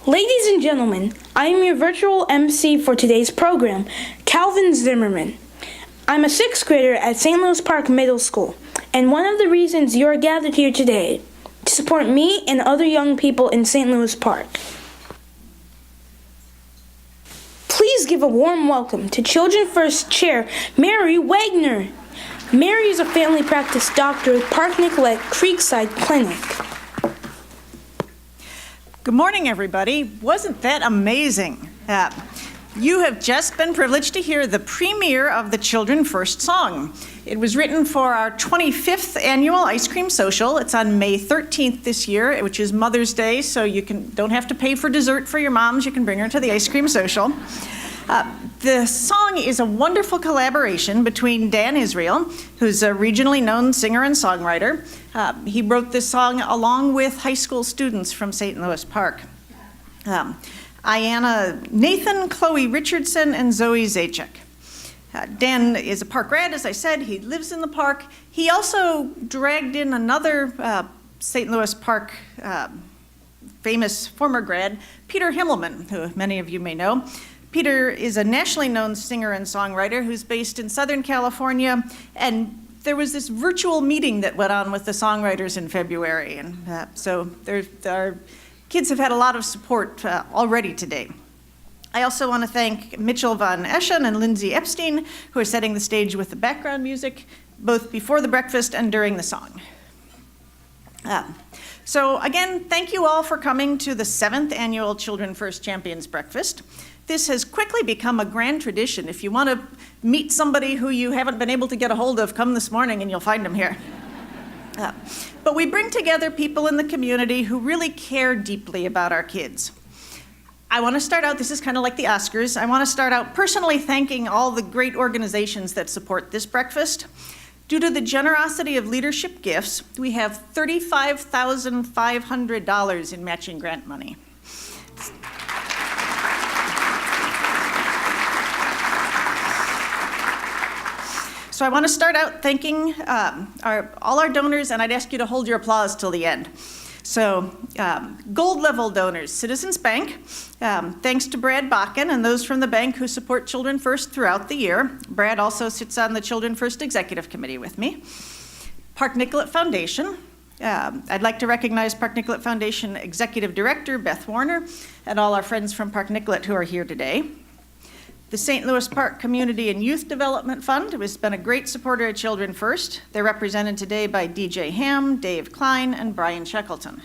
Ladies and gentlemen, I am your virtual MC for today's program, Calvin Zimmerman. I'm a 6th grader at St. Louis Park Middle School, and one of the reasons you are gathered here today to support me and other young people in St. Louis Park. Please give a warm welcome to Children First Chair Mary Wagner. Mary is a family practice doctor with Park Nicollet Creekside Clinic. Good morning, everybody. Wasn't that amazing? You have just been privileged to hear the premiere of the Children First song. It was written for our 25th annual ice cream social. It's on May 13th this year, which is Mother's Day, so you don't have to pay for dessert for your moms. You can bring her to the ice cream social. The song is a wonderful collaboration between Dan Israel, who's a regionally known singer and songwriter. He wrote this song along with high school students from St. Louis Park. Ayanna Nathan, Chloe Richardson, and Zoe Zajac. Dan is a park grad, as I said. He lives in the park. He also dragged in another St. Louis Park famous former grad, Peter Himmelman, who many of you may know. Peter is a nationally known singer and songwriter who's based in Southern California, and there was this virtual meeting that went on with the songwriters in February, and so our kids have had a lot of support already today. I also want to thank Mitchell Von Eschen and Lindsay Epstein, who are setting the stage with the background music, both before the breakfast and during the song. So again, thank you all for coming to the 7th annual Children First Champions Breakfast. This has quickly become a grand tradition. If you want to meet somebody who you haven't been able to get a hold of, come this morning and you'll find them here. But we bring together people in the community who really care deeply about our kids. I want to start out, this is kind of like the Oscars, I want to start out personally thanking all the great organizations that support this breakfast. Due to the generosity of leadership gifts, we have $35,500 in matching grant money. So I want to start out thanking all our donors, and I'd ask you to hold your applause till the end. So gold level donors, Citizens Bank, thanks to Brad Bakken and those from the bank who support Children First throughout the year. Brad also sits on the Children First Executive Committee with me. Park Nicollet Foundation. I'd like to recognize Park Nicollet Foundation Executive Director Beth Warner and all our friends from Park Nicollet who are here today. The St. Louis Park Community and Youth Development Fund has been a great supporter of Children First. They're represented today by DJ Ham, Dave Klein, and Brian Shackleton.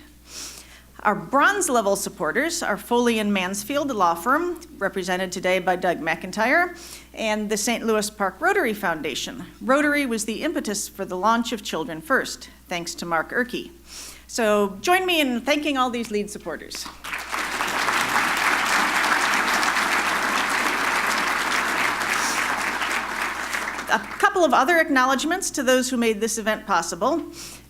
Our bronze level supporters are Foley and Mansfield, a law firm, represented today by Doug McIntyre, and the St. Louis Park Rotary Foundation. Rotary was the impetus for the launch of Children First, thanks to Mark Erkey. So join me in thanking all these lead supporters. A couple of other acknowledgments to those who made this event possible.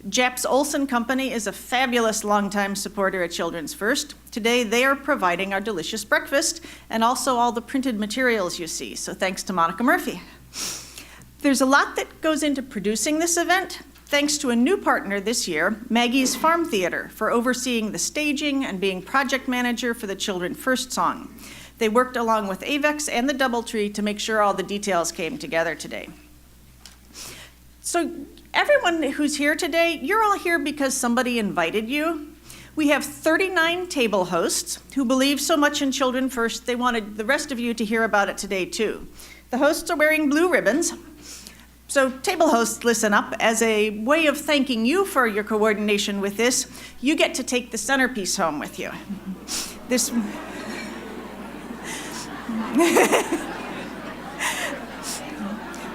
Japs Olson Company is a fabulous longtime supporter of Children's First. Today they are providing our delicious breakfast and also all the printed materials you see, so thanks to Monica Murphy. There's a lot that goes into producing this event, thanks to a new partner this year, Maggie's Farm Theater, for overseeing the staging and being project manager for the Children First song. They worked along with AVEX and the Doubletree to make sure all the details came together today. So everyone who's here today, you're all here because somebody invited you. We have 39 table hosts who believe so much in Children First, they wanted the rest of you to hear about it today too. The hosts are wearing blue ribbons. So table hosts, listen up. As a way of thanking you for your coordination with this, you get to take the centerpiece home with you.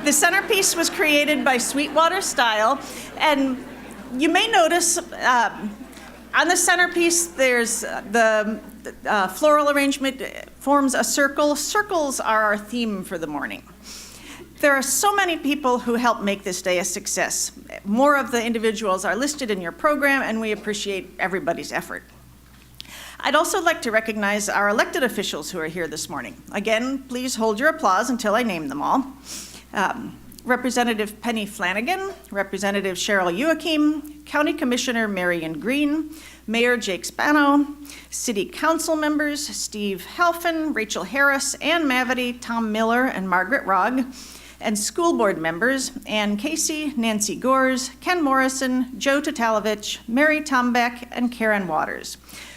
The centerpiece was created by Sweetwater Style, and you may notice on the centerpiece there's the floral arrangement forms a circle. Circles are our theme for the morning. There are so many people who help make this day a success. More of the individuals are listed in your program, and we appreciate everybody's effort. I'd also like to recognize our elected officials who are here this morning. Again, please hold your applause until I name them all. Representative Penny Flanagan, Representative Cheryl Joachim, County Commissioner Marion Green, Mayor Jake Spano, City Council members Steve Halfin, Rachel Harris, Ann Mavity, Tom Miller, and Margaret Rogg, and school board members Ann Casey, Nancy Gores, Ken Morrison, Joe Tatalovich, Mary Tombeck, and Karen Waters.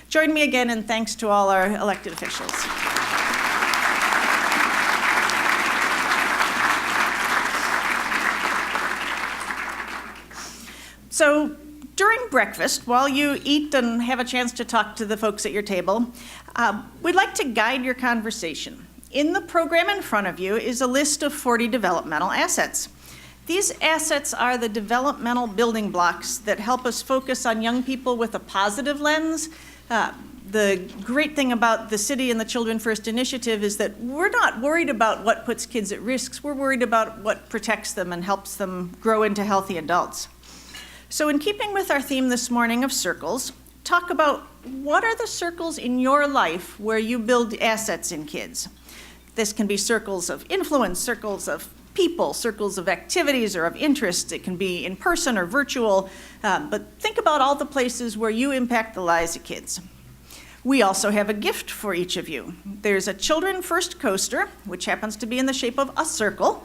Join me again in thanks to all our elected officials. So during breakfast, while you eat and have a chance to talk to the folks at your table, we'd like to guide your conversation. In the program in front of you is a list of 40 developmental assets. These assets are the developmental building blocks that help us focus on young people with a positive lens. The great thing about the city and the Children First initiative is that we're not worried about what puts kids at risk. We're worried about what protects them and helps them grow into healthy adults. So in keeping with our theme this morning of circles, talk about what are the circles in your life where you build assets in kids. This can be circles of influence, circles of people, circles of activities or of interests. It can be in person or virtual, but think about all the places where you impact the lives of kids. We also have a gift for each of you. There's a Children First coaster, which happens to be in the shape of a circle,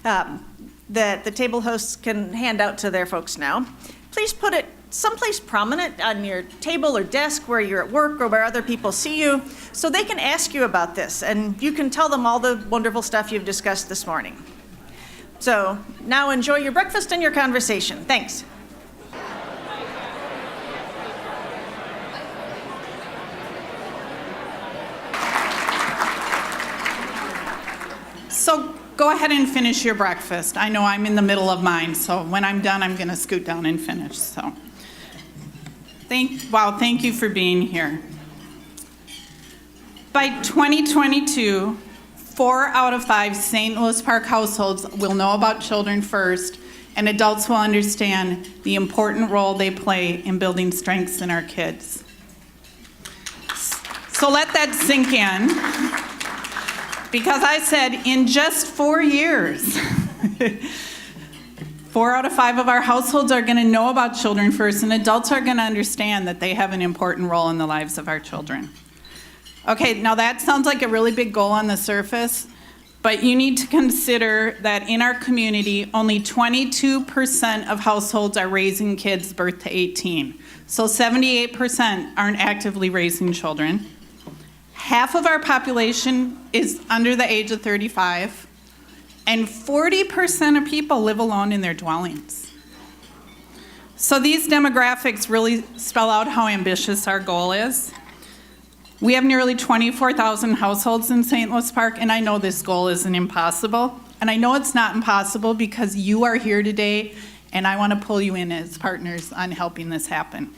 that the table hosts can hand out to their folks now. Please put it someplace prominent on your table or desk where you're at work or where other people see you, so they can ask you about this and you can tell them all the wonderful stuff you've discussed this morning. So now enjoy your breakfast and your conversation. Thanks. So go ahead and finish your breakfast. I know I'm in the middle of mine, so when I'm done, I'm going to scoot down and finish. So, thank you for being here. By 2022, 4 out of 5 St. Louis Park households will know about Children First, and adults will understand the important role they play in building strengths in our kids. So let that sink in. Because I said in just 4 years, 4 out of 5 of our households are going to know about Children First, and adults are going to understand that they have an important role in the lives of our children. Okay, now that sounds like a really big goal on the surface, but you need to consider that in our community, only 22% of households are raising kids birth to 18. So 78% aren't actively raising children. Half of our population is under the age of 35, and 40% of people live alone in their dwellings. So these demographics really spell out how ambitious our goal is. We have nearly 24,000 households in St. Louis Park, and I know this goal isn't impossible. And I know it's not impossible because you are here today, and I want to pull you in as partners on helping this happen.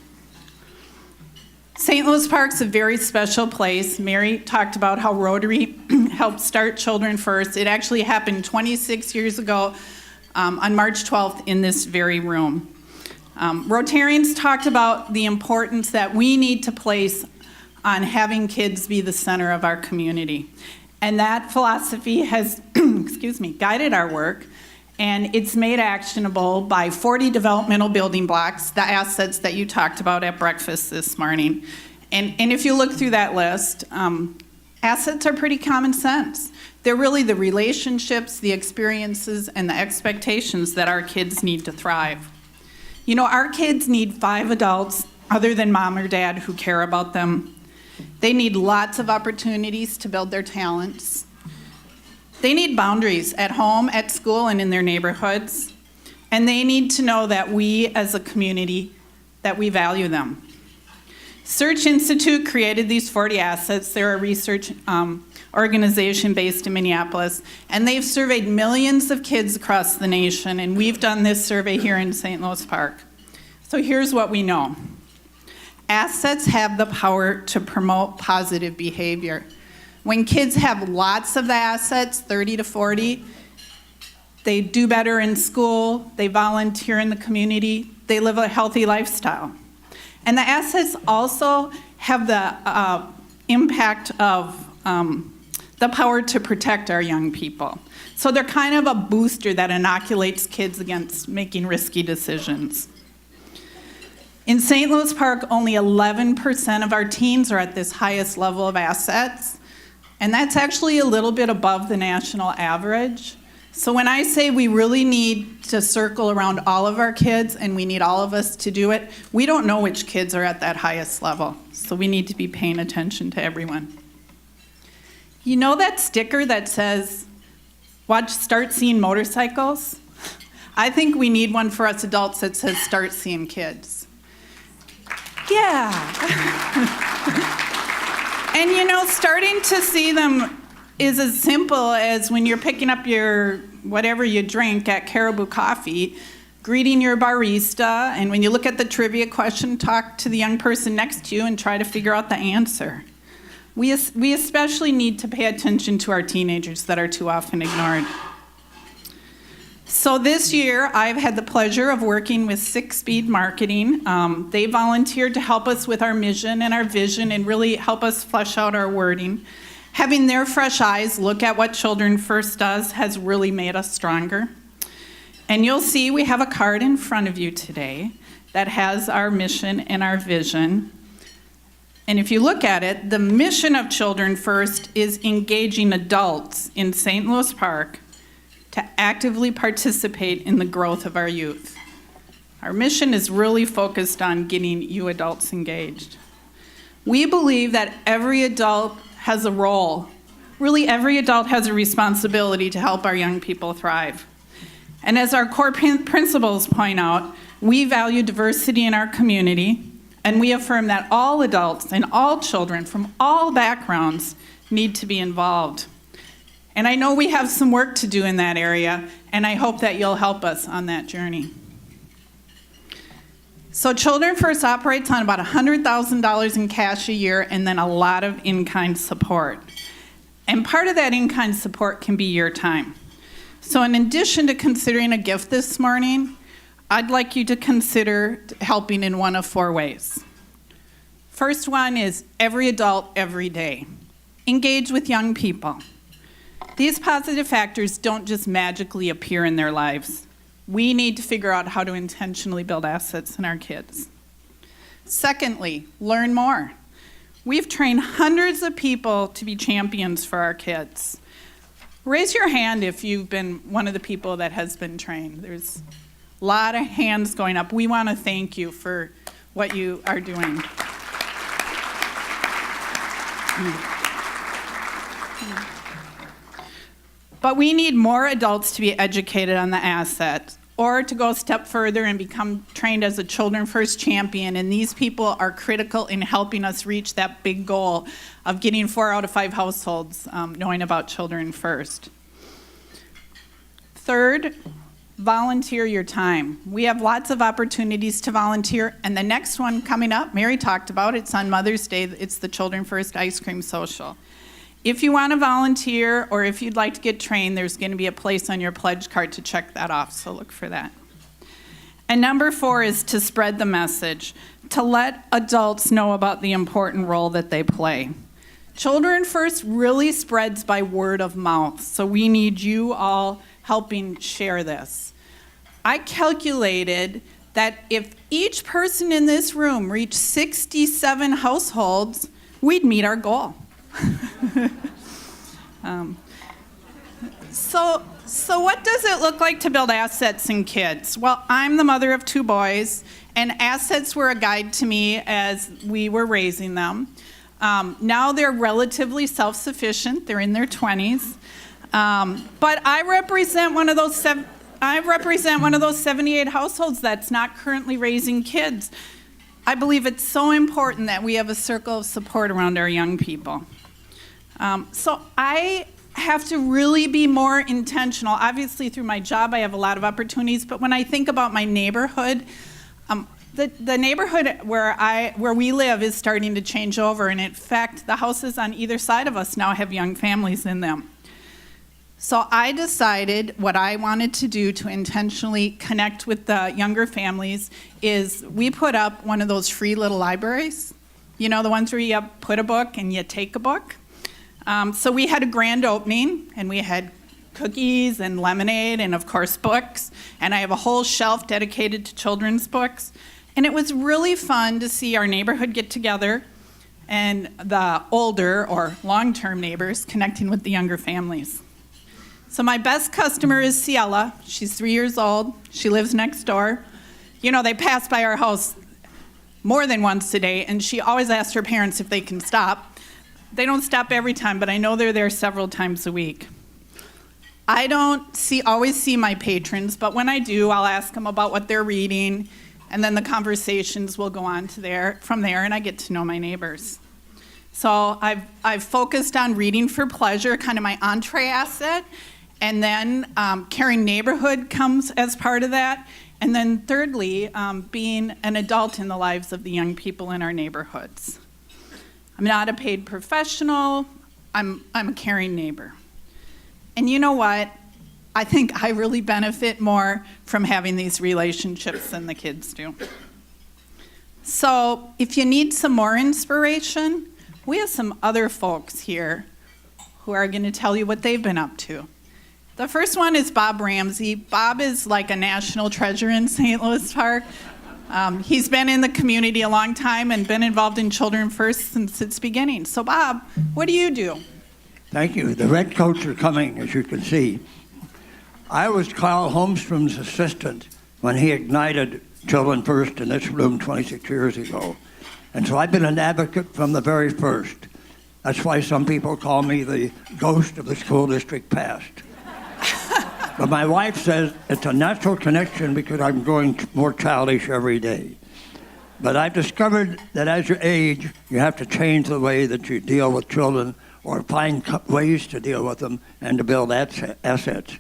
St. Louis Park's a very special place. Mary talked about how Rotary helped start Children First. It actually happened 26 years ago on March 12th in this very room. Rotarians talked about the importance that we need to place on having kids be the center of our community. And that philosophy has guided our work, and it's made actionable by 40 developmental building blocks, the assets that you talked about at breakfast this morning. And if you look through that list, assets are pretty common sense. They're really the relationships, the experiences, and the expectations that our kids need to thrive. You know, our kids need 5 adults other than mom or dad who care about them. They need lots of opportunities to build their talents. They need boundaries at home, at school, and in their neighborhoods. And they need to know that we as a community, that we value them. Search Institute created these 40 assets. They're a research organization based in Minneapolis, and they've surveyed millions of kids across the nation, and we've done this survey here in St. Louis Park. So here's what we know. Assets have the power to promote positive behavior. When kids have lots of the assets, 30 to 40, they do better in school, they volunteer in the community, they live a healthy lifestyle. And the assets also have the impact of the power to protect our young people. So they're kind of a booster that inoculates kids against making risky decisions. In St. Louis Park, only 11% of our teens are at this highest level of assets, and that's actually a little bit above the national average. So when I say we really need to circle around all of our kids and we need all of us to do it, we don't know which kids are at that highest level. So we need to be paying attention to everyone. You know that sticker that says, start seeing motorcycles? I think we need one for us adults that says, start seeing kids. Yeah. And you know, starting to see them is as simple as when you're picking up your whatever you drink at Caribou Coffee, greeting your barista, and when you look at the trivia question, talk to the young person next to you and try to figure out the answer. We especially need to pay attention to our teenagers that are too often ignored. So this year, I've had the pleasure of working with Six Speed Marketing. They volunteered to help us with our mission and our vision and really help us flesh out our wording. Having their fresh eyes look at what Children First does has really made us stronger. And you'll see we have a card in front of you today that has our mission and our vision. And if you look at it, the mission of Children First is engaging adults in St. Louis Park to actively participate in the growth of our youth. Our mission is really focused on getting you adults engaged. We believe that every adult has a role. Really, every adult has a responsibility to help our young people thrive. And as our core principles point out, we value diversity in our community, and we affirm that all adults and all children from all backgrounds need to be involved. And I know we have some work to do in that area, and I hope that you'll help us on that journey. So Children First operates on about $100,000 in cash a year and then a lot of in-kind support. And part of that in-kind support can be your time. So in addition to considering a gift this morning, I'd like you to consider helping in one of 4 ways. First one is every adult, every day. Engage with young people. These positive factors don't just magically appear in their lives. We need to figure out how to intentionally build assets in our kids. Secondly, learn more. We've trained hundreds of people to be champions for our kids. Raise your hand if you've been one of the people that has been trained. There's a lot of hands going up. We want to thank you for what you are doing. But we need more adults to be educated on the asset or to go a step further and become trained as a Children First champion. And these people are critical in helping us reach that big goal of getting 4 out of 5 households knowing about Children First. Third, volunteer your time. We have lots of opportunities to volunteer. And the next one coming up, Mary talked about, it's on Mother's Day. It's the Children First Ice Cream Social. If you want to volunteer or if you'd like to get trained, there's going to be a place on your pledge card to check that off, so look for that. And number 4 is to spread the message, to let adults know about the important role that they play. Children First really spreads by word of mouth, so we need you all helping share this. I calculated that if each person in this room reached 67 households, we'd meet our goal. So what does it look like to build assets in kids? Well, I'm the mother of 2 boys, and assets were a guide to me as we were raising them. Now they're relatively self-sufficient. They're in their 20s. But I represent one of those 78 households that's not currently raising kids. I believe it's so important that we have a circle of support around our young people. So I have to really be more intentional. Obviously, through my job, I have a lot of opportunities, but when I think about my neighborhood, the neighborhood where we live is starting to change over, and in fact, the houses on either side of us now have young families in them. So I decided what I wanted to do to intentionally connect with the younger families is we put up one of those free little libraries. You know, the ones where you put a book and you take a book? So we had a grand opening, and we had cookies and lemonade and, of course, books. And I have a whole shelf dedicated to children's books. And it was really fun to see our neighborhood get together and the older or long-term neighbors connecting with the younger families. So my best customer is Ciela. She's 3 years old. She lives next door. You know, they pass by our house more than once a day, and she always asks her parents if they can stop. They don't stop every time, but I know they're there several times a week. I don't always see my patrons, but when I do, I'll ask them about what they're reading, and then the conversations will go on from there, and I get to know my neighbors. So I've focused on reading for pleasure, kind of my entree asset, and then caring neighborhood comes as part of that, and then thirdly, being an adult in the lives of the young people in our neighborhoods. I'm not a paid professional. I'm a caring neighbor. And you know what? I think I really benefit more from having these relationships than the kids do. So if you need some more inspiration, we have some other folks here who are going to tell you what they've been up to. The first one is Bob Ramsey. Bob is like a national treasure in St. Louis Park. He's been in the community a long time and been involved in Children First since its beginning. So Bob, what do you do? Thank you. The red coats are coming, as you can see. I was Carl Holmstrom's assistant when he ignited Children First in this room 26 years ago. And so I've been an advocate from the very first. That's why some people call me the ghost of the school district past. But my wife says it's a natural connection because I'm growing more childish every day. But I've discovered that as you age, you have to change the way that you deal with children or find ways to deal with them and to build assets.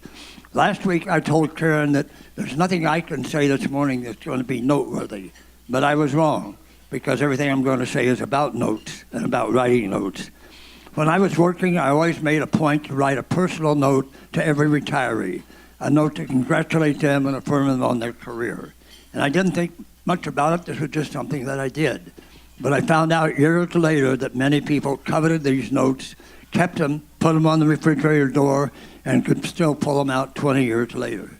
Last week, I told Karen that there's nothing I can say this morning that's going to be noteworthy. But I was wrong, because everything I'm going to say is about notes and about writing notes. When I was working, I always made a point to write a personal note to every retiree, a note to congratulate them and affirm them on their career. And I didn't think much about it. This was just something that I did. But I found out years later that many people coveted these notes, kept them, put them on the refrigerator door, and could still pull them out 20 years later.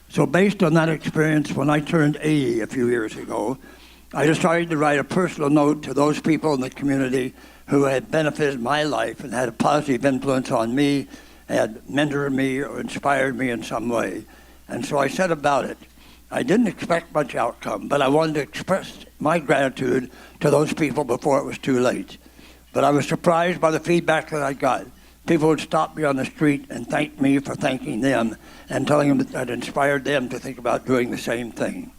So based on that experience, when I turned 80 a few years ago, I decided to write a personal note to those people in the community who had benefited my life and had a positive influence on me, had mentored me or inspired me in some way. And so I set about it. I didn't expect much outcome, but I wanted to express my gratitude to those people before it was too late. But I was surprised by the feedback that I got. People would stop me on the street and thank me for thanking them and telling them that I'd inspired them to think about doing the same thing.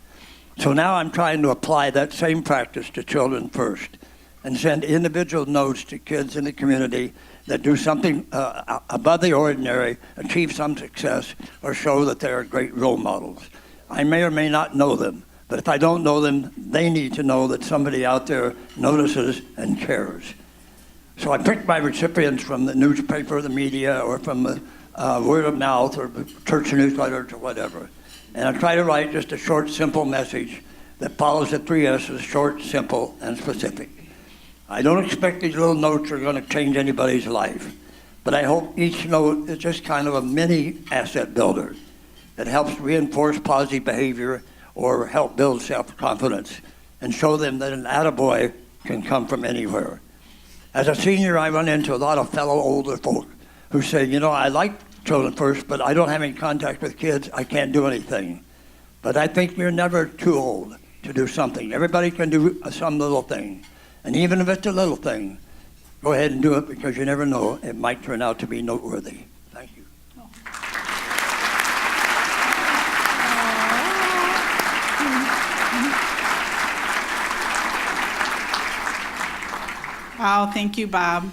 So now I'm trying to apply that same practice to Children First and send individual notes to kids in the community that do something above the ordinary, achieve some success, or show that they're great role models. I may or may not know them, but if I don't know them, they need to know that somebody out there notices and cares. So I picked my recipients from the newspaper, the media, or from the word of mouth, or the church newsletters, or whatever. And I try to write just a short, simple message that follows the 3 S's: short, simple, and specific. I don't expect these little notes are going to change anybody's life, but I hope each note is just kind of a mini asset builder that helps reinforce positive behavior or help build self-confidence and show them that an attaboy can come from anywhere. As a senior, I run into a lot of fellow older folk who say, you know, I like Children First, but I don't have any contact with kids. I can't do anything. But I think you're never too old to do something. Everybody can do some little thing. And even if it's a little thing, go ahead and do it, because you never know. It might turn out to be noteworthy. Thank you. Wow, thank you, Bob.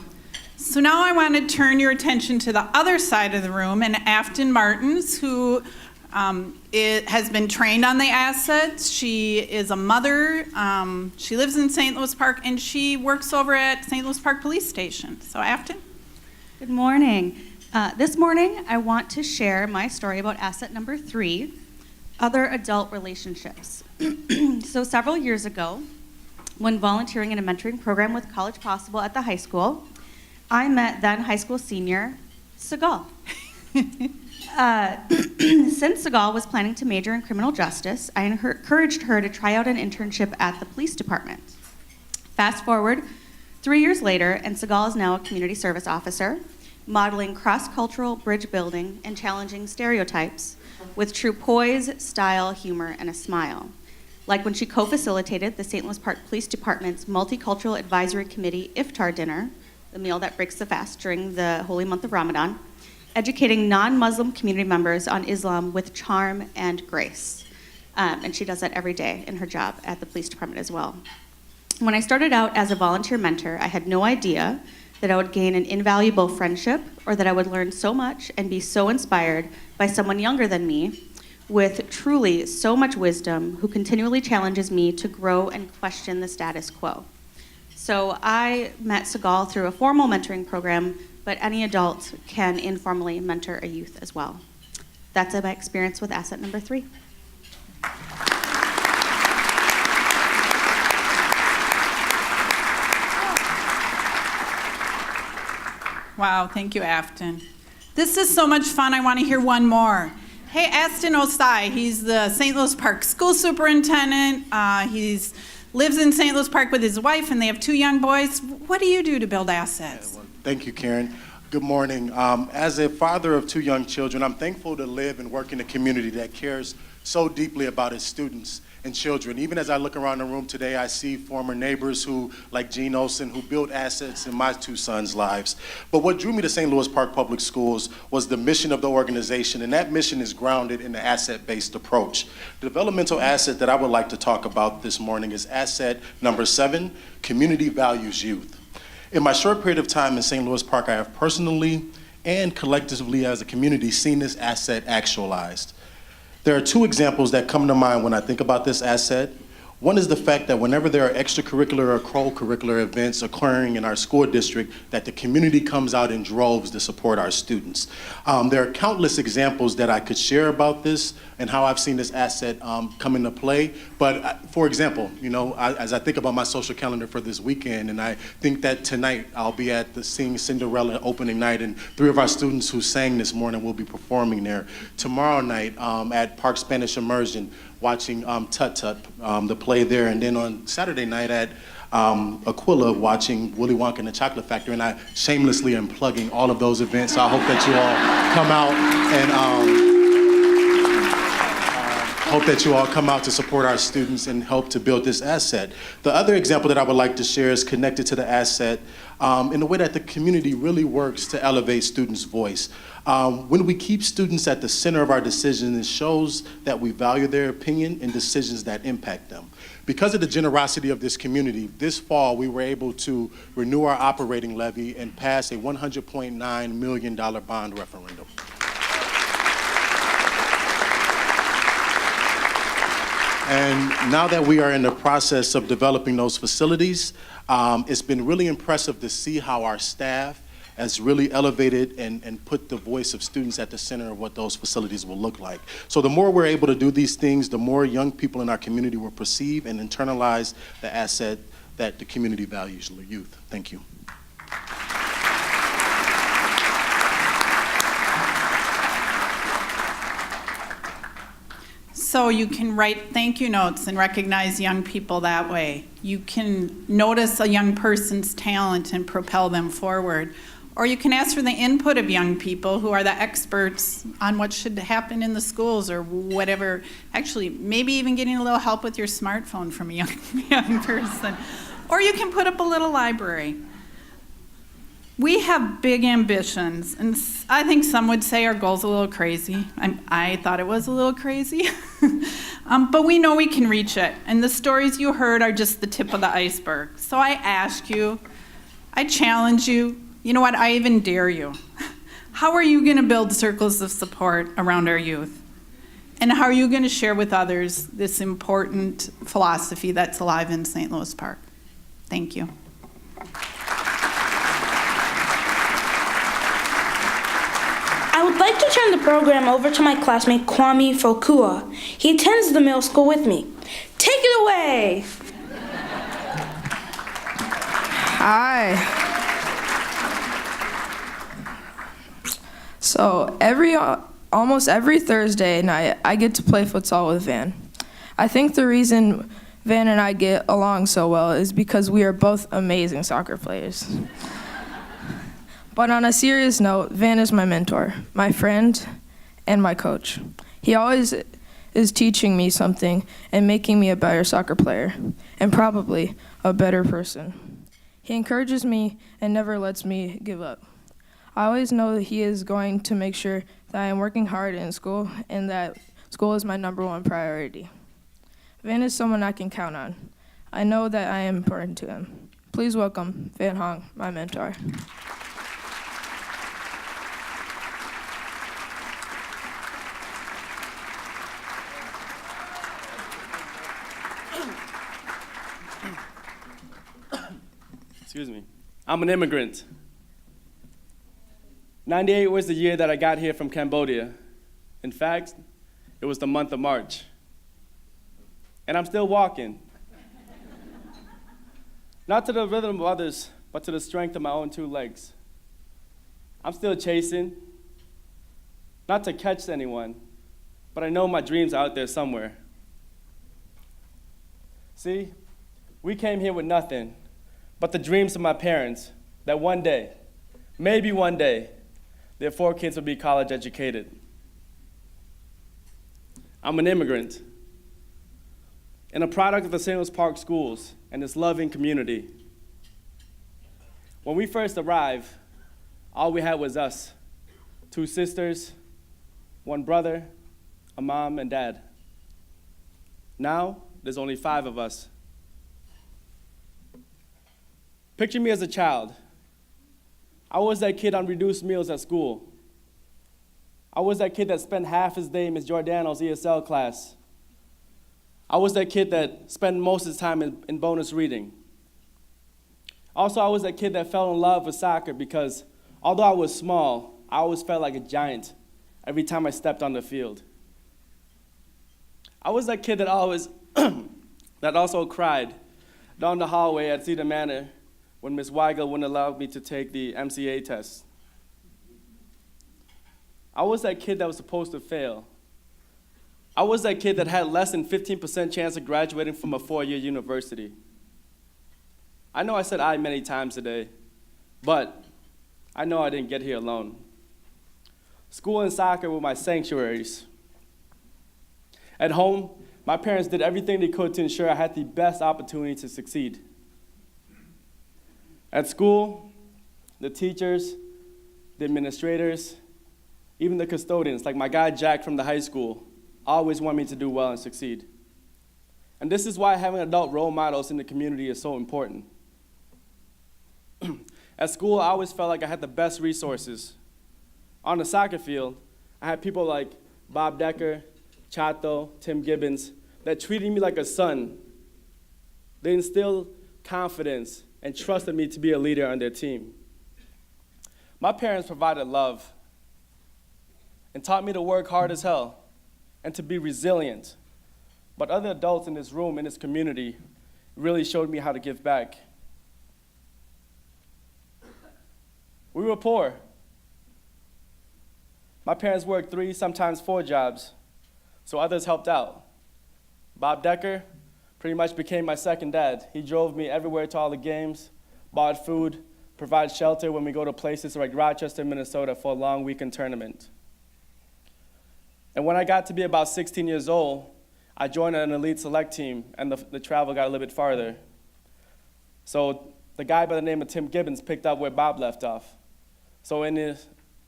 So now I want to turn your attention to the other side of the room, and Afton Martins, who has been trained on the assets. She is a mother. She lives in St. Louis Park, and she works over at St. Louis Park Police Station. So Afton? Good morning. This morning, I want to share my story about asset number 3, other adult relationships. So several years ago, when volunteering in a mentoring program with College Possible at the high school, I met then high school senior Segal. Since Segal was planning to major in criminal justice, I encouraged her to try out an internship at the police department. Fast forward 3 years later, and Segal is now a community service officer, modeling cross-cultural bridge building and challenging stereotypes with true poise, style, humor, and a smile. Like when she co-facilitated the St. Louis Park Police Department's Multicultural Advisory Committee Iftar dinner, the meal that breaks the fast during the holy month of Ramadan, educating non-Muslim community members on Islam with charm and grace. And she does that every day in her job at the police department as well. When I started out as a volunteer mentor, I had no idea that I would gain an invaluable friendship or that I would learn so much and be so inspired by someone younger than me with truly so much wisdom who continually challenges me to grow and question the status quo. So I met Segal through a formal mentoring program, but any adult can informally mentor a youth as well. That's my experience with asset number 3. Wow, thank you, Afton. This is so much fun. I want to hear one more. Hey, Aston Osai, he's the St. Louis Park school superintendent. He lives in St. Louis Park with his wife, and they have 2 young boys. What do you do to build assets? Well, thank you, Karen. Good morning. As a father of 2 young children, I'm thankful to live and work in a community that cares so deeply about its students and children. Even as I look around the room today, I see former neighbors who, like Gene Olson, who built assets in my 2 sons' lives. But what drew me to St. Louis Park Public Schools was the mission of the organization, and that mission is grounded in the asset-based approach. The developmental asset that I would like to talk about this morning is asset number 7, community values youth. In my short period of time in St. Louis Park, I have personally and collectively as a community seen this asset actualized. There are 2 examples that come to mind when I think about this asset. One is the fact that whenever there are extracurricular or co-curricular events occurring in our school district, that the community comes out in droves to support our students. There are countless examples that I could share about this and how I've seen this asset come into play. But for example, you know, as I think about my social calendar for this weekend, and I think that tonight I'll be at the Sing Cinderella opening night, and 3 of our students who sang this morning will be performing there. Tomorrow night at Park Spanish Immersion, watching Tut Tut, the play there, and then on Saturday night at Aquila watching Willy Wonka and the Chocolate Factory, and I shamelessly am plugging all of those events, so I hope that you all come out to support our students and help to build this asset. The other example that I would like to share is connected to the asset in the way that the community really works to elevate students' voice. When we keep students at the center of our decisions, it shows that we value their opinion and decisions that impact them. Because of the generosity of this community, this fall we were able to renew our operating levy and pass a $100.9 million bond referendum. And now that we are in the process of developing those facilities, it's been really impressive to see how our staff has really elevated and put the voice of students at the center of what those facilities will look like. So the more we're able to do these things, the more young people in our community will perceive and internalize the asset that the community values, youth. Thank you. So you can write thank you notes and recognize young people that way. You can notice a young person's talent and propel them forward. Or you can ask for the input of young people who are the experts on what should happen in the schools or whatever. Actually, maybe even getting a little help with your smartphone from a young person. Or you can put up a little library. We have big ambitions, and I think some would say our goal's a little crazy. I thought it was a little crazy. But we know we can reach it, and the stories you heard are just the tip of the iceberg. So I ask you, I challenge you, you know what, I even dare you. How are you going to build circles of support around our youth? And how are you going to share with others this important philosophy that's alive in St. Louis Park? Thank you. I would like to turn the program over to my classmate Kwame Fokua. He attends the middle school with me. Take it away! Hi. So almost every Thursday night, I get to play futsal with Van. I think the reason Van and I get along so well is because we are both amazing soccer players. But on a serious note, Van is my mentor, my friend, and my coach. He always is teaching me something and making me a better soccer player, and probably a better person. He encourages me and never lets me give up. I always know that he is going to make sure that I am working hard in school and that school is my #1 priority. Van is someone I can count on. I know that I am important to him. Please welcome Van Hong, my mentor. Excuse me. I'm an immigrant. 98 was the year that I got here from Cambodia. In fact, it was the month of March. And I'm still walking. Not to the rhythm of others, but to the strength of my own 2 legs. I'm still chasing, not to catch anyone, but I know my dreams are out there somewhere. See, we came here with nothing but the dreams of my parents that one day, maybe one day, their 4 kids will be college educated. I'm an immigrant and a product of the St. Louis Park schools and this loving community. When we first arrived, all we had was us, 2 sisters, 1 brother, a mom and dad. Now, there's only 5 of us. Picture me as a child. I was that kid on reduced meals at school. I was that kid that spent half his day in Ms. Giordano's ESL class. I was that kid that spent most of his time in bonus reading. Also, I was that kid that fell in love with soccer because although I was small, I always felt like a giant every time I stepped on the field. I was that kid that always, that also cried down the hallway at Cedar Manor when Ms. Weigel wouldn't allow me to take the MCA test. I was that kid that was supposed to fail. I was that kid that had less than 15% chance of graduating from a 4-year university. I know I said I many times today, but I know I didn't get here alone. School and soccer were my sanctuaries. At home, my parents did everything they could to ensure I had the best opportunity to succeed. At school, the teachers, the administrators, even the custodians, like my guy Jack from the high school, always want me to do well and succeed. And this is why having adult role models in the community is so important. At school, I always felt like I had the best resources. On the soccer field, I had people like Bob Decker, Chato, Tim Gibbons, that treated me like a son. They instilled confidence and trusted me to be a leader on their team. My parents provided love and taught me to work hard as hell and to be resilient. But other adults in this room, in this community, really showed me how to give back. We were poor. My parents worked 3, sometimes 4 jobs, so others helped out. Bob Decker pretty much became my second dad. He drove me everywhere to all the games, bought food, provided shelter when we go to places like Rochester, Minnesota for a long weekend tournament. And when I got to be about 16 years old, I joined an elite select team, and the travel got a little bit farther. So the guy by the name of Tim Gibbons picked up where Bob left off. So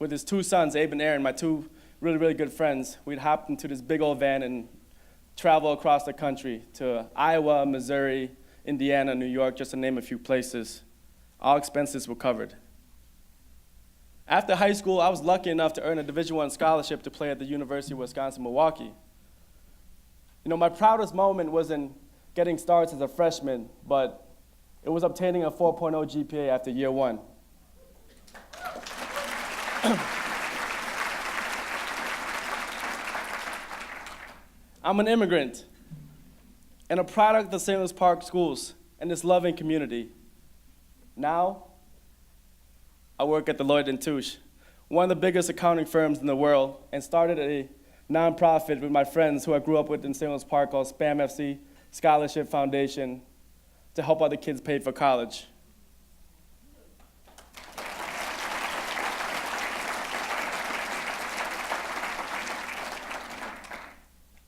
with his 2 sons, Abe and Aaron, my 2 really, really good friends, we'd hop into this big old van and travel across the country to Iowa, Missouri, Indiana, New York, just to name a few places. All expenses were covered. After high school, I was lucky enough to earn a Division I scholarship to play at the University of Wisconsin-Milwaukee. You know, my proudest moment wasn't getting starts as a freshman, but it was obtaining a 4.0 GPA after year 1. I'm an immigrant and a product of the St. Louis Park schools and this loving community. Now, I work at the Lloyd & Touche, one of the biggest accounting firms in the world, and started a nonprofit with my friends who I grew up with in St. Louis Park called SPAM FC Scholarship Foundation to help other kids pay for college.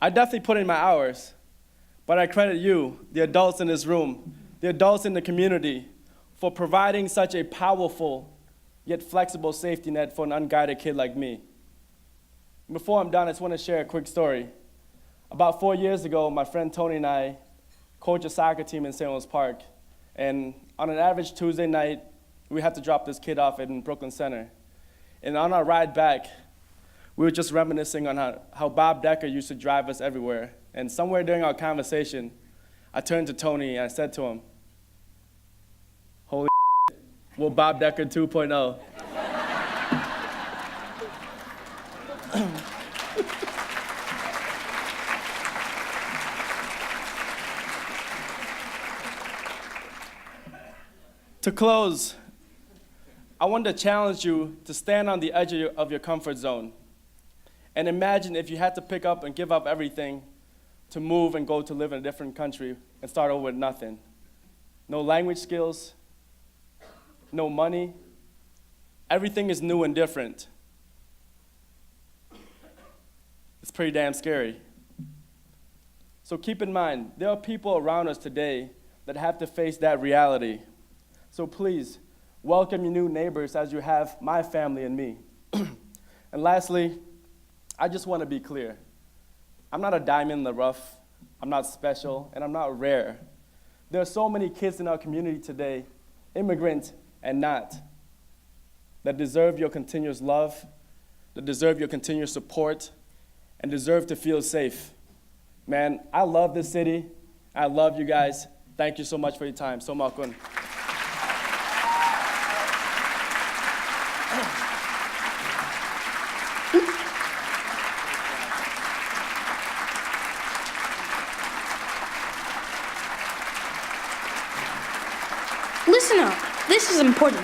I definitely put in my hours, but I credit you, the adults in this room, the adults in the community, for providing such a powerful yet flexible safety net for an unguided kid like me. Before I'm done, I just want to share a quick story. About 4 years ago, my friend Tony and I coached a soccer team in St. Louis Park, and on an average Tuesday night, we had to drop this kid off in Brooklyn Center. And on our ride back, we were just reminiscing on how Bob Decker used to drive us everywhere. And somewhere during our conversation, I turned to Tony and I said to him, "Holy shit, we're Bob Decker 2.0. To close, I want to challenge you to stand on the edge of your comfort zone. And imagine if you had to pick up and give up everything to move and go to live in a different country and start over with nothing. No language skills, no money. Everything is new and different. It's pretty damn scary. So keep in mind, there are people around us today that have to face that reality. So please, welcome your new neighbors as you have my family and me. And lastly, I just want to be clear. I'm not a diamond in the rough, I'm not special, and I'm not rare. There are so many kids in our community today, immigrant and not, that deserve your continuous love, that deserve your continuous support, and deserve to feel safe. Man, I love this city. I love you guys. Thank you so much for your time. So makun. Listen up. This is important.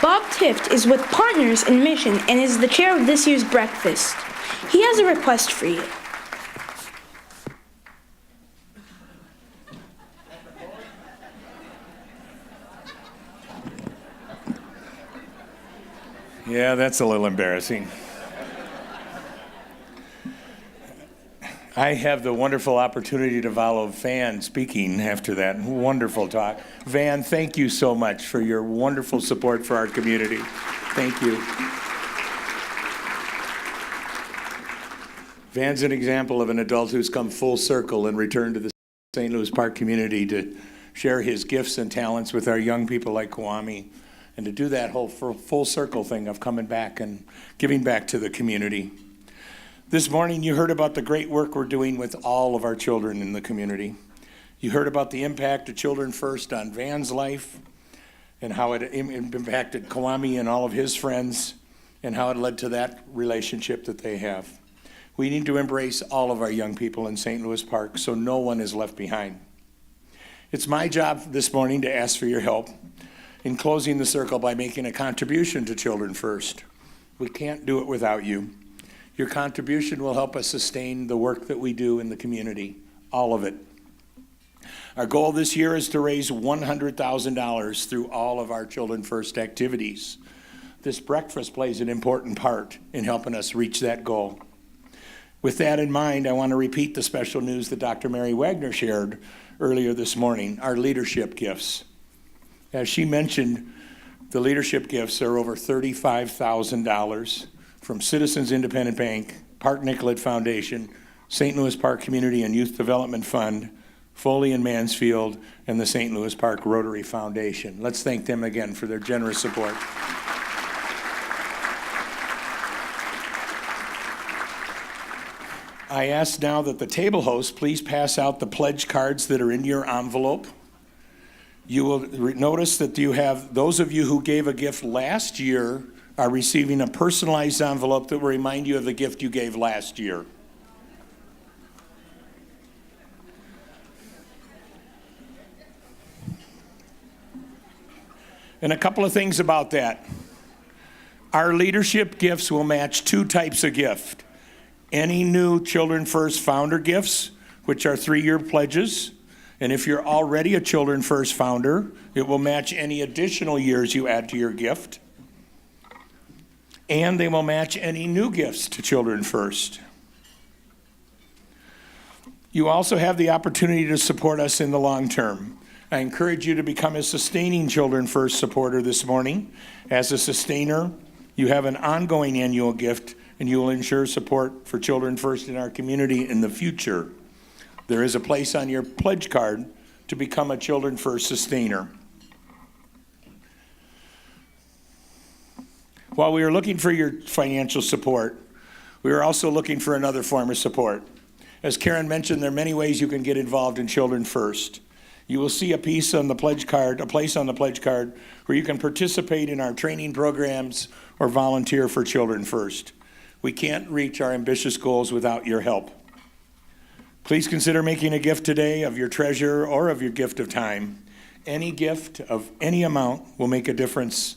Bob Tift is with Partners in Mission and is the chair of this year's breakfast. He has a request for you. Yeah, that's a little embarrassing. I have the wonderful opportunity to follow Van speaking after that wonderful talk. Van, thank you so much for your wonderful support for our community. Thank you. Van's an example of an adult who's come full circle and returned to the St. Louis Park community to share his gifts and talents with our young people like Kwame, and to do that whole full circle thing of coming back and giving back to the community. This morning you heard about the great work we're doing with all of our children in the community. You heard about the impact of Children First on Van's life and how it impacted Kwame and all of his friends and how it led to that relationship that they have. We need to embrace all of our young people in St. Louis Park so no one is left behind. It's my job this morning to ask for your help in closing the circle by making a contribution to Children First. We can't do it without you. Your contribution will help us sustain the work that we do in the community, all of it. Our goal this year is to raise $100,000 through all of our Children First activities. This breakfast plays an important part in helping us reach that goal. With that in mind, I want to repeat the special news that Dr. Mary Wagner shared earlier this morning, our leadership gifts. As she mentioned, the leadership gifts are over $35,000 from Citizens Independent Bank, Park Nicollet Foundation, St. Louis Park Community and Youth Development Fund, Foley and Mansfield, and the St. Louis Park Rotary Foundation. Let's thank them again for their generous support. I ask now that the table hosts please pass out the pledge cards that are in your envelope. You will notice that you have, those of you who gave a gift last year are receiving a personalized envelope that will remind you of the gift you gave last year. And a couple of things about that. Our leadership gifts will match two types of gift. Any new Children First founder gifts, which are 3-year pledges. And if you're already a Children First founder, it will match any additional years you add to your gift. And they will match any new gifts to Children First. You also have the opportunity to support us in the long term. I encourage you to become a sustaining Children First supporter this morning. As a sustainer, you have an ongoing annual gift, and you will ensure support for Children First in our community in the future. There is a place on your pledge card to become a Children First sustainer. While we are looking for your financial support, we are also looking for another form of support. As Karen mentioned, there are many ways you can get involved in Children First. You will see a place on the pledge card where you can participate in our training programs or volunteer for Children First. We can't reach our ambitious goals without your help. Please consider making a gift today of your treasure or of your gift of time. Any gift of any amount will make a difference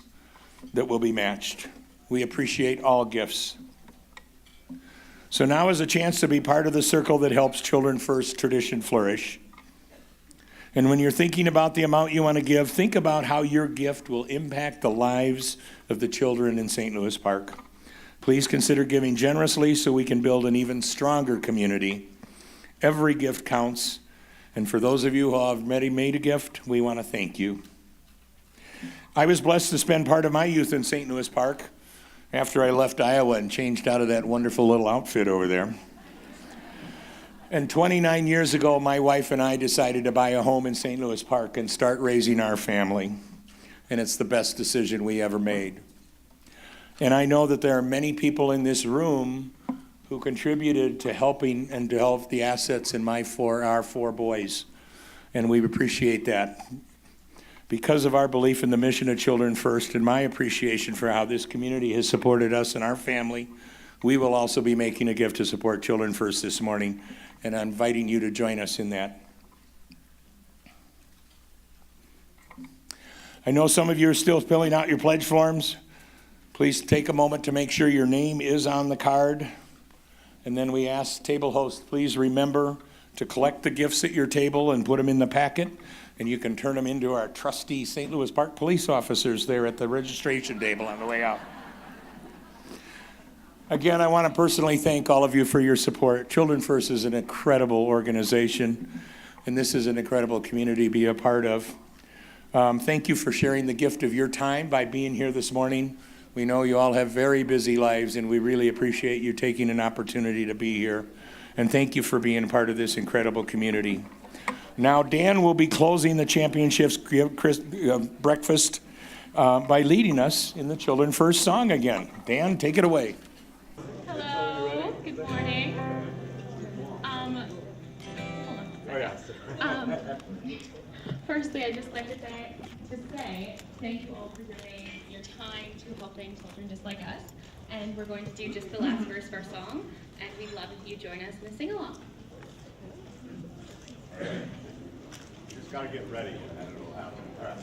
that will be matched. We appreciate all gifts. So now is a chance to be part of the circle that helps Children First tradition flourish. And when you're thinking about the amount you want to give, think about how your gift will impact the lives of the children in St. Louis Park. Please consider giving generously so we can build an even stronger community. Every gift counts, and for those of you who have already made a gift, we want to thank you. I was blessed to spend part of my youth in St. Louis Park after I left Iowa and changed out of that wonderful little outfit over there. And 29 years ago, my wife and I decided to buy a home in St. Louis Park and start raising our family. And it's the best decision we ever made. And I know that there are many people in this room who contributed to helping and to help the assets in our 4 boys. And we appreciate that. Because of our belief in the mission of Children First and my appreciation for how this community has supported us and our family, we will also be making a gift to support Children First this morning, and I'm inviting you to join us in that. I know some of you are still filling out your pledge forms. Please take a moment to make sure your name is on the card. And then we ask table hosts, please remember to collect the gifts at your table and put them in the packet. And you can turn them into our trusty St. Louis Park police officers there at the registration table on the way out. Again, I want to personally thank all of you for your support. Children First is an incredible organization, and this is an incredible community to be a part of. Thank you for sharing the gift of your time by being here this morning. We know you all have very busy lives, and we really appreciate you taking an opportunity to be here. And thank you for being a part of this incredible community. Now, Dan will be closing the championships breakfast by leading us in the Children First song again. Dan, take it away. Hello, good morning. Firstly, I'd just like to say thank you all for giving your time to helping children just like us. And we're going to do just the last verse of our song, and we'd love if you join us in the sing-along. Just gotta get ready and then it'll happen. All right.